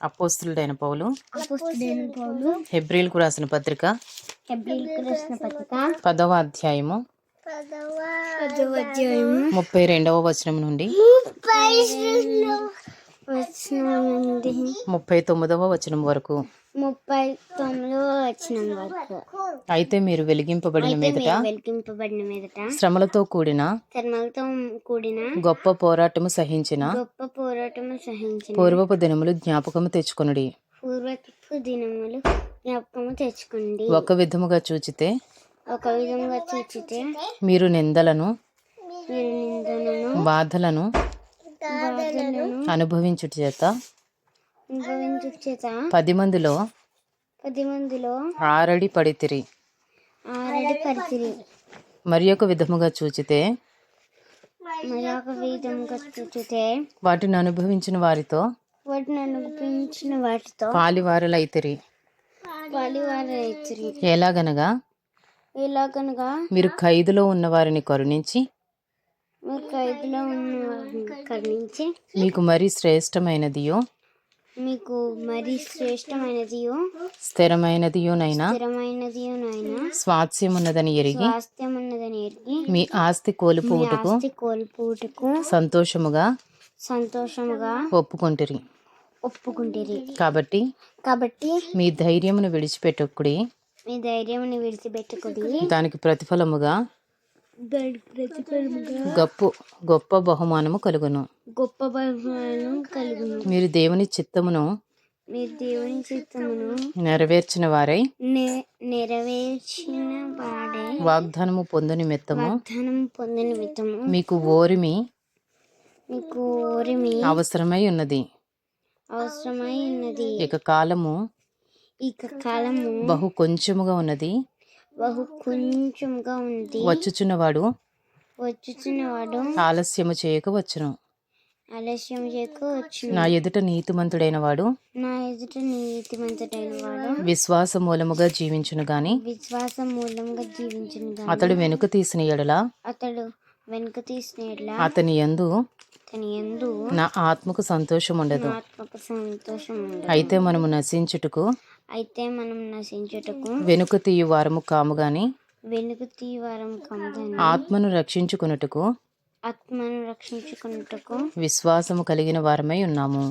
అపోస్తలుడైన పౌలు హెబ్రీలకు రాసిన పత్రిక 10వ అధ్యాయము 32వ వచనం నుండి 39వ వచనం వరకు. అయితే మీరు వెలిగింపబడిన మీదట శ్రమలతో కూడిన గొప్ప పోరాటము సహించిన పూర్వపు దినములు జ్ఞాపకము తెచ్చుకొనుడి. ఒక విధముగా చూచితే మీరు నిందలను బాధలను అనుభవించుట చేత 10 మందిలో ఆరడి పడితిరి. మరి ఒక విధముగా చూచితే వాటిని అనుభవించిన వారితో పాలివారలైతిరి. ఎలాగనగా మీరు ఖైదులో ఉన్న వారిని కరుణించి మీకు మరి శ్రేష్టమైనదియో స్థిరమైనదియోనైనా స్వాస్థ్యమున్నదని ఎరిగి మీ ఆస్తి కోల్పోవుటకు సంతోషముగా ఒప్పుకొంటిరి. కాబట్టి మీ ధైర్యమును విడిచిపెట్టకుడి. దానికి ప్రతిఫలముగా గొప్ప బహుమానము కలుగును. మీరు దేవుని చిత్తమును నెరవేర్చిన వారై వాగ్దానము పొందు నిమిత్తము మీకు ఓరిమి అవసరమై ఉన్నది. ఇక కాలము బహు కొంచెముగా ఉన్నది. వచ్చుచున్నవాడు ఆలస్యము చేయక వచ్చును. నా ఎదుట నీతిమంతుడైన వాడు విశ్వాస మూలముగా జీవించును గాని అతడు వెనుక తీసిన ఎడల అతని యందు నా ఆత్మకు సంతోషం ఉండదు. అయితే మనము నశించుటకు వెనుక తీయు వారము కాము గాని ఆత్మను రక్షించుకొనుటకు విశ్వాసము కలిగిన వారమై ఉన్నాము.